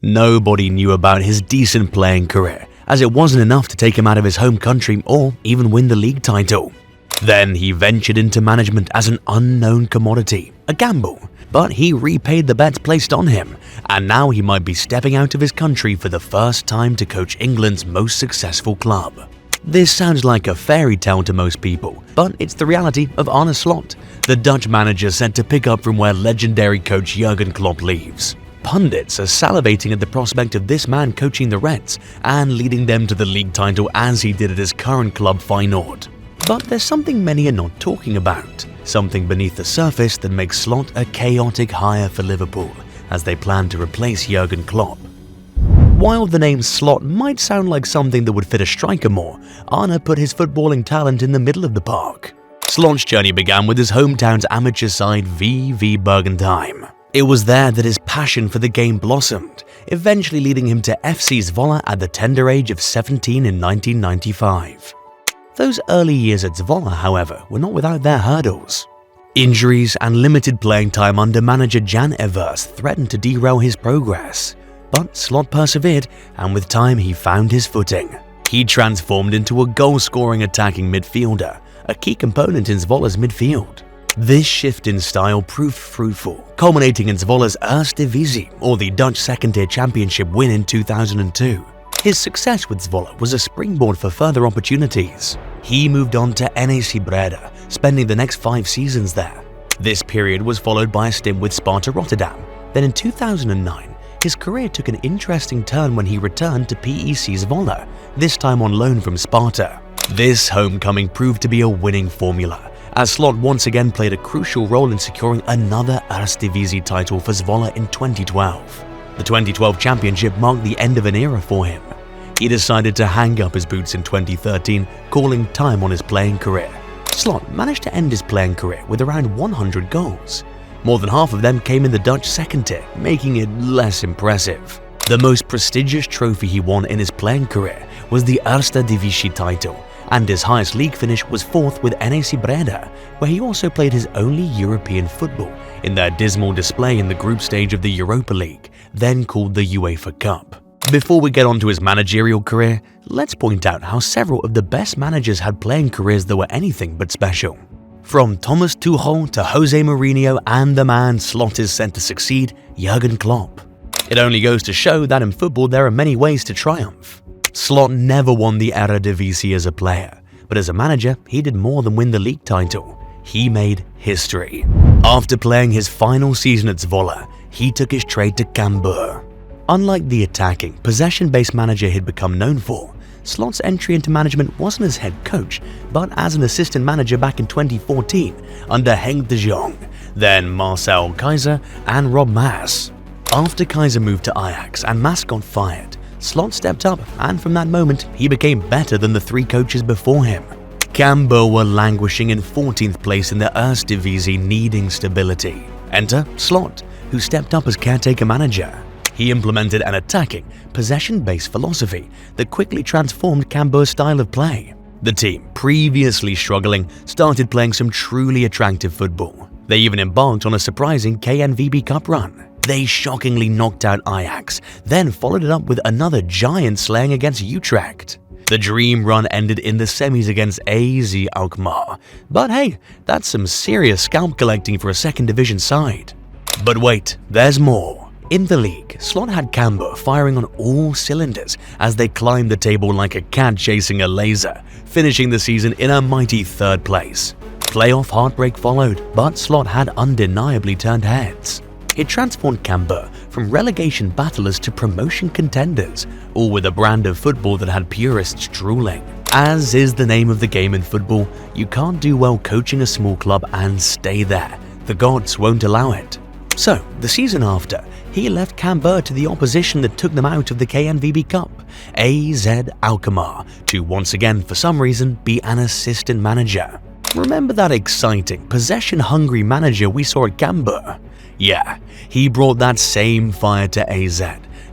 Nobody knew about his decent playing career, as it wasn't enough to take him out of his home country or even win the league title. Then he ventured into management as an unknown commodity, a gamble, but he repaid the bets placed on him, and now he might be stepping out of his country for the first time to coach England's most successful club. This sounds like a fairy tale to most people, but it's the reality of Arne Slot, the Dutch manager sent to pick up from where legendary coach Jurgen Klopp leaves. Pundits are salivating at the prospect of this man coaching the Reds and leading them to the league title as he did at his current club Feyenoord. But there's something many are not talking about, something beneath the surface that makes Slot a chaotic hire for Liverpool as they plan to replace Jurgen Klopp. While the name Slot might sound like something that would fit a striker more, Arne put his footballing talent in the middle of the park. Slot's journey began with his hometown's amateur side VV Bergenheim. It was there that his passion for the game blossomed, eventually leading him to FC Zwolle at the tender age of 17 in 1995. Those early years at Zwolle, however, were not without their hurdles. Injuries and limited playing time under manager Jan Evers threatened to derail his progress. But Slot persevered, and with time he found his footing. He transformed into a goal-scoring attacking midfielder, a key component in Zwolle's midfield. This shift in style proved fruitful, culminating in Zwolle's Eredivisie, or the Dutch second-tier championship win in 2002. His success with Zwolle was a springboard for further opportunities. He moved on to NEC Breda, spending the next 5 seasons there. This period was followed by a stint with Sparta Rotterdam. Then in 2009, his career took an interesting turn when he returned to PEC Zwolle, this time on loan from Sparta. This homecoming proved to be a winning formula, as Slot once again played a crucial role in securing another Eredivisie title for Zwolle in 2012. The 2012 championship marked the end of an era for him. He decided to hang up his boots in 2013, calling time on his playing career. Slot managed to end his playing career with around 100 goals. More than half of them came in the Dutch second tier, making it less impressive. The most prestigious trophy he won in his playing career was the Eredivisie title, and his highest league finish was 4th with NEC Breda, where he also played his only European football in their dismal display in the group stage of the Europa League, then called the UEFA Cup. Before we get on to his managerial career, let's point out how several of the best managers had playing careers that were anything but special. From Thomas Tuchel to Jose Mourinho and the man Slot is sent to succeed, Jurgen Klopp. It only goes to show that in football there are many ways to triumph. Slot never won the Eredivisie as a player, but as a manager he did more than win the league title. He made history. After playing his final season at Zwolle, he took his trade to Cambuur. Unlike the attacking, possession-based manager he'd become known for, Slot's entry into management wasn't as head coach, but as an assistant manager back in 2014 under Henk de Jong, then Marcel Keizer and Rob Maas. After Keizer moved to Ajax and Maas got fired, Slot stepped up, and from that moment he became better than the 3 coaches before him. Cambuur were languishing in 14th place in the Eredivisie, needing stability. Enter Slot, who stepped up as caretaker manager. He implemented an attacking, possession-based philosophy that quickly transformed Cambuur's style of play. The team, previously struggling, started playing some truly attractive football. They even embarked on a surprising KNVB Cup run. They shockingly knocked out Ajax, then followed it up with another giant slaying against Utrecht. The dream run ended in the semis against AZ Alkmaar. But hey, that's some serious scalp collecting for a second division side. But wait, there's more. In the league, Slot had Cambuur firing on all cylinders as they climbed the table like a cat chasing a laser, finishing the season in a mighty 3rd place. Playoff heartbreak followed, but Slot had undeniably turned heads. It transformed Cambuur from relegation battlers to promotion contenders, all with a brand of football that had purists drooling. As is the name of the game in football, you can't do well coaching a small club and stay there. The gods won't allow it. So, the season after, he left Cambuur to the opposition that took them out of the KNVB Cup, AZ Alkmaar, to once again, for some reason, be an assistant manager. Remember that exciting, possession-hungry manager we saw at Cambuur? Yeah, he brought that same fire to AZ,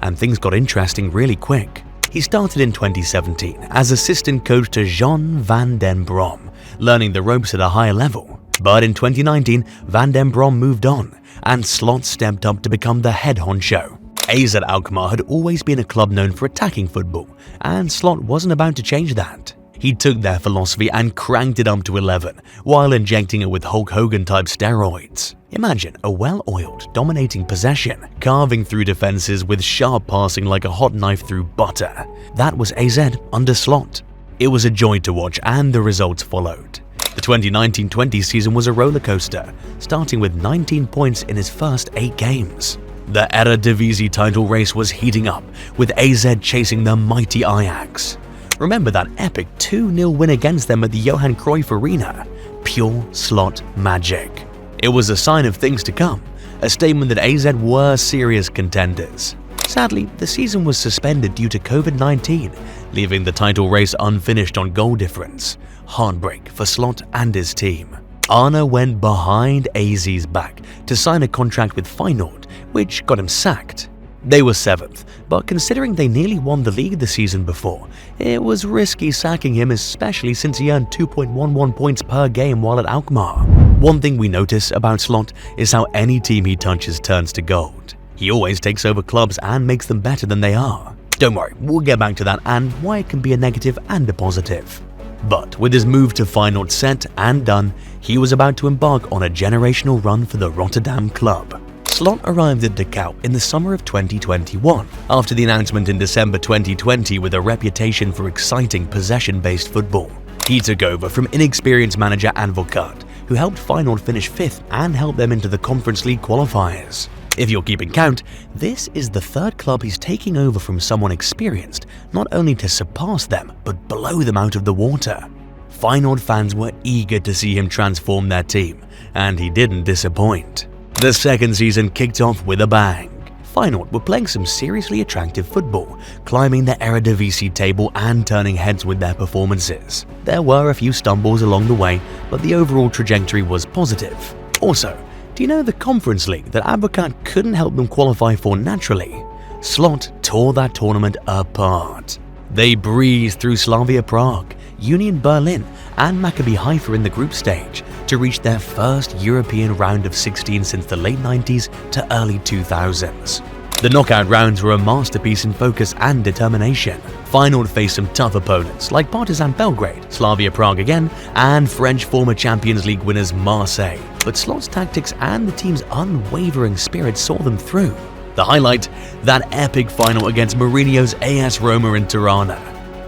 and things got interesting really quick. He started in 2017 as assistant coach to Jean van den Brom, learning the ropes at a higher level. But in 2019, Van den Brom moved on, and Slot stepped up to become the head honcho. AZ Alkmaar had always been a club known for attacking football, and Slot wasn't about to change that. He took their philosophy and cranked it up to 11, while injecting it with Hulk Hogan-type steroids. Imagine a well-oiled, dominating possession, carving through defenses with sharp passing like a hot knife through butter. That was AZ under Slot. It was a joy to watch, and the results followed. The 2019-20 season was a rollercoaster, starting with 19 points in his first 8 games. The Eredivisie title race was heating up, with AZ chasing the mighty Ajax. Remember that epic 2-0 win against them at the Johan Cruyff Arena? Pure Slot magic. It was a sign of things to come, a statement that AZ were serious contenders. Sadly, the season was suspended due to COVID-19, leaving the title race unfinished on goal difference. Heartbreak for Slot and his team. Arne went behind AZ's back to sign a contract with Feyenoord, which got him sacked. They were 7th, but considering they nearly won the league the season before, it was risky sacking him, especially since he earned 2.11 points per game while at Alkmaar. One thing we notice about Slot is how any team he touches turns to gold. He always takes over clubs and makes them better than they are. Don't worry, we'll get back to that and why it can be a negative and a positive. But with his move to Feyenoord set and done, he was about to embark on a generational run for the Rotterdam club. Slot arrived at De Kuip in the summer of 2021, after the announcement in December 2020 with a reputation for exciting possession-based football. He took over from inexperienced manager Advocaat, who helped Feyenoord finish 5th and helped them into the Conference League qualifiers. If you're keeping count, this is the 3rd club he's taking over from someone experienced, not only to surpass them, but blow them out of the water. Feyenoord fans were eager to see him transform their team, and he didn't disappoint. The second season kicked off with a bang. Feyenoord were playing some seriously attractive football, climbing the Eredivisie table and turning heads with their performances. There were a few stumbles along the way, but the overall trajectory was positive. Also, do you know the Conference League that Advocaat couldn't help them qualify for naturally? Slot tore that tournament apart. They breezed through Slavia Prague, Union Berlin, and Maccabi Haifa in the group stage to reach their first European round of 16 since the late 90s to early 2000s. The knockout rounds were a masterpiece in focus and determination. Feyenoord faced some tough opponents like Partizan Belgrade, Slavia Prague again, and French former Champions League winners Marseille. But Slot's tactics and the team's unwavering spirit saw them through. The highlight, that epic final against Mourinho's AS Roma in Tirana.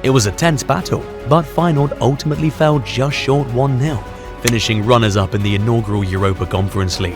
It was a tense battle, but Feyenoord ultimately fell just short 1-0, finishing runners-up in the inaugural Europa Conference League.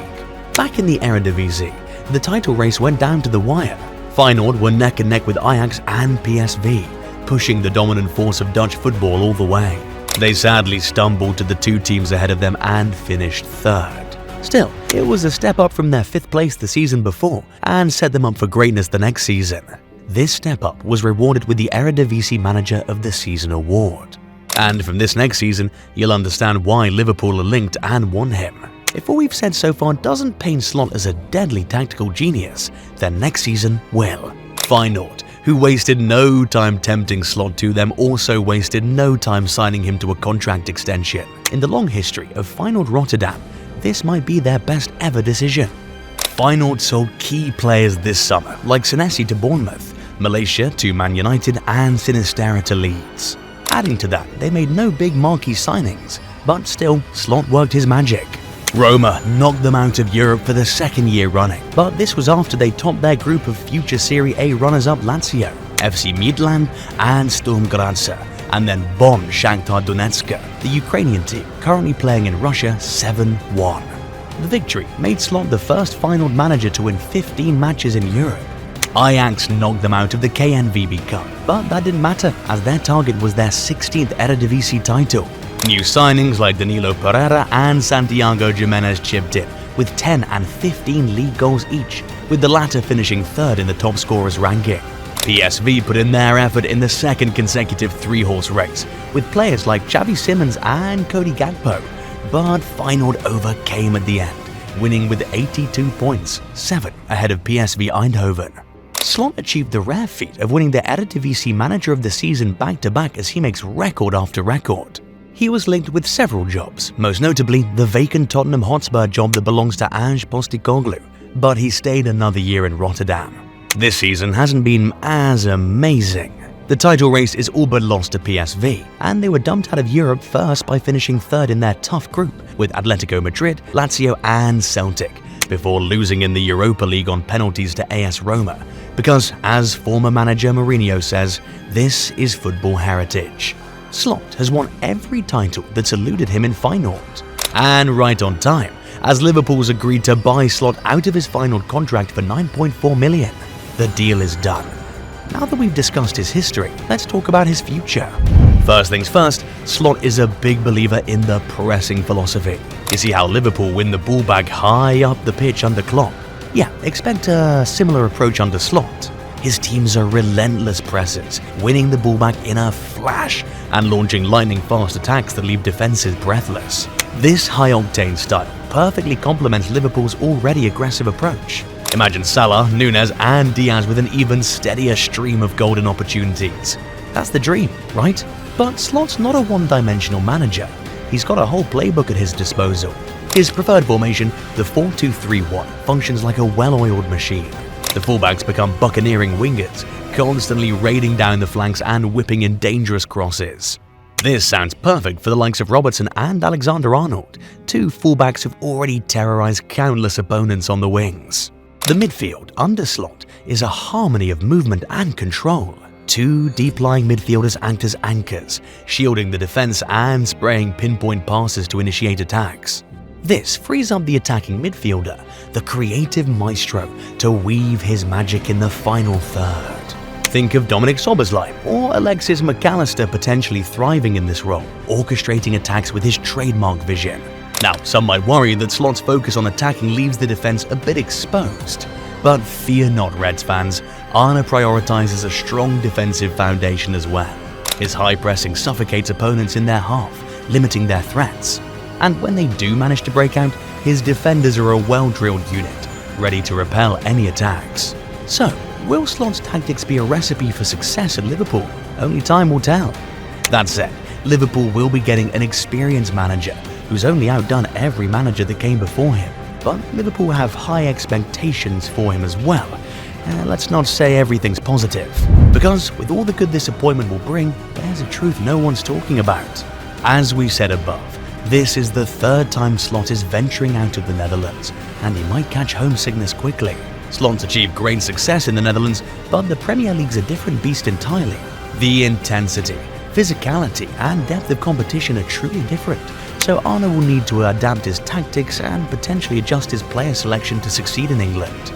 Back in the Eredivisie, the title race went down to the wire. Feyenoord were neck and neck with Ajax and PSV, pushing the dominant force of Dutch football all the way. They sadly stumbled to the 2 teams ahead of them and finished 3rd. Still, it was a step up from their 5th place the season before and set them up for greatness the next season. This step up was rewarded with the Eredivisie Manager of the Season award. And from this next season, you'll understand why Liverpool are linked and won him. If all we've said so far doesn't paint Slot as a deadly tactical genius, then next season will. Feyenoord, who wasted no time tempting Slot to them, also wasted no time signing him to a contract extension. In the long history of Feyenoord Rotterdam, this might be their best ever decision. Feyenoord sold key players this summer, like Senesi to Bournemouth, Malaysia to Man United, and Sinisterra to Leeds. Adding to that, they made no big marquee signings, but still, Slot worked his magic. Roma knocked them out of Europe for the 2nd year running, but this was after they topped their group of future Serie A runners-up Lazio, FC Midland, and Sturm Graz, and then bombed Shakhtar Donetsk, the Ukrainian team currently playing in Russia, 7-1. The victory made Slot the first Feyenoord manager to win 15 matches in Europe. Ajax knocked them out of the KNVB Cup, but that didn't matter as their target was their 16th Eredivisie title. New signings like Danilo Pereira and Santiago Jimenez chipped in, with 10 and 15 league goals each, with the latter finishing 3rd in the top scorers ranking. PSV put in their effort in the 2nd consecutive 3-horse race, with players like Xavi Simons and Cody Gakpo, but Feyenoord overcame at the end, winning with 82 points, 7 ahead of PSV Eindhoven. Slot achieved the rare feat of winning the Eredivisie Manager of the Season back-to-back as he makes record after record. He was linked with several jobs, most notably the vacant Tottenham Hotspur job that belongs to Ange Postecoglou, but he stayed another year in Rotterdam. This season hasn't been as amazing. The title race is all but lost to PSV, and they were dumped out of Europe first by finishing third in their tough group with Atletico Madrid, Lazio and Celtic, before losing in the Europa League on penalties to AS Roma, because as former manager Mourinho says, this is football heritage. Slot has won every title that's eluded him in Feyenoord. And right on time, as Liverpool's agreed to buy Slot out of his Feyenoord contract for 9.4 million. The deal is done. Now that we've discussed his history, let's talk about his future. First things first, Slot is a big believer in the pressing philosophy. You see how Liverpool win the ball back high up the pitch under Klopp? Yeah, expect a similar approach under Slot. His teams are relentless pressers, winning the ball back in a flash and launching lightning-fast attacks that leave defenses breathless. This high-octane style perfectly complements Liverpool's already aggressive approach. Imagine Salah, Nunez and Diaz with an even steadier stream of golden opportunities. That's the dream, right? But Slot's not a one-dimensional manager. He's got a whole playbook at his disposal. His preferred formation, the 4-2-3-1, functions like a well-oiled machine. The fullbacks become buccaneering wingers, constantly raiding down the flanks and whipping in dangerous crosses. This sounds perfect for the likes of Robertson and Alexander-Arnold, two fullbacks who've already terrorized countless opponents on the wings. The midfield under Slot is a harmony of movement and control. Two deep-lying midfielders act as anchors, shielding the defense and spraying pinpoint passes to initiate attacks. This frees up the attacking midfielder, the creative maestro, to weave his magic in the final third. Think of Dominic Szoboszlai or Alexis McAllister potentially thriving in this role, orchestrating attacks with his trademark vision. Now, some might worry that Slot's focus on attacking leaves the defense a bit exposed. But fear not, Reds fans, Arne prioritizes a strong defensive foundation as well. His high pressing suffocates opponents in their half, limiting their threats. And when they do manage to break out, his defenders are a well-drilled unit, ready to repel any attacks. So, will Slot's tactics be a recipe for success at Liverpool? Only time will tell. That said, Liverpool will be getting an experienced manager who's only outdone every manager that came before him. But Liverpool have high expectations for him as well. Let's not say everything's positive, because with all the good this appointment will bring, there's a truth no one's talking about. As we said above, this is the third time Slot is venturing out of the Netherlands, and he might catch homesickness quickly. Slot's achieved great success in the Netherlands, but the Premier League's a different beast entirely. The intensity, physicality and depth of competition are truly different, so Arne will need to adapt his tactics and potentially adjust his player selection to succeed in England.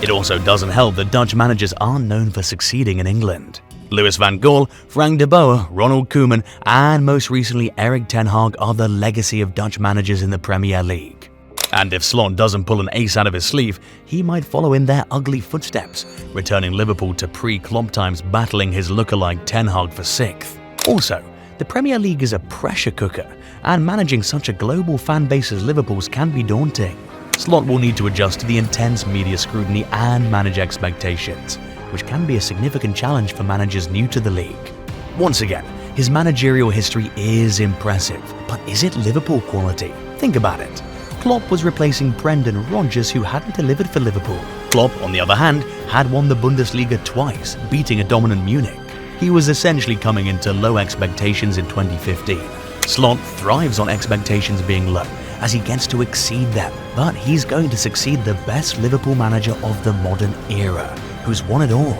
It also doesn't help that Dutch managers aren't known for succeeding in England. Louis van Gaal, Frank de Boer, Ronald Koeman and most recently Erik ten Hag are the legacy of Dutch managers in the Premier League. And if Slot doesn't pull an ace out of his sleeve, he might follow in their ugly footsteps, returning Liverpool to pre-Klopp times battling his lookalike Ten Hag for 6th. Also, the Premier League is a pressure cooker, and managing such a global fan base as Liverpool's can be daunting. Slot will need to adjust to the intense media scrutiny and manage expectations, which can be a significant challenge for managers new to the league. Once again, his managerial history is impressive, but is it Liverpool quality? Think about it. Klopp was replacing Brendan Rodgers, who hadn't delivered for Liverpool. Klopp, on the other hand, had won the Bundesliga twice, beating a dominant Munich. He was essentially coming into low expectations in 2015. Slot thrives on expectations being low, as he gets to exceed them, but he's going to succeed the best Liverpool manager of the modern era, who's won it all.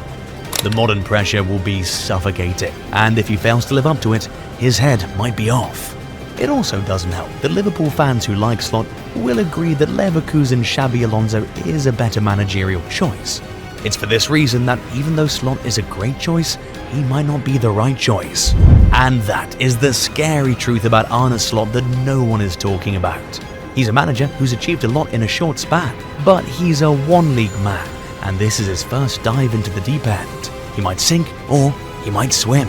The modern pressure will be suffocating, and if he fails to live up to it, his head might be off. It also doesn't help that Liverpool fans who like Slot will agree that Leverkusen's Xabi Alonso is a better managerial choice. It's for this reason that even though Slot is a great choice, he might not be the right choice. And that is the scary truth about Arne Slot that no one is talking about. He's a manager who's achieved a lot in a short span, but he's a one-league man, and this is his first dive into the deep end. He might sink or he might swim.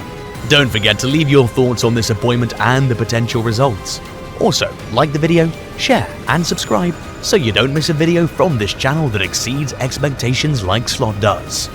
Don't forget to leave your thoughts on this appointment and the potential results. Also, like the video, share and subscribe so you don't miss a video from this channel that exceeds expectations like Slot does.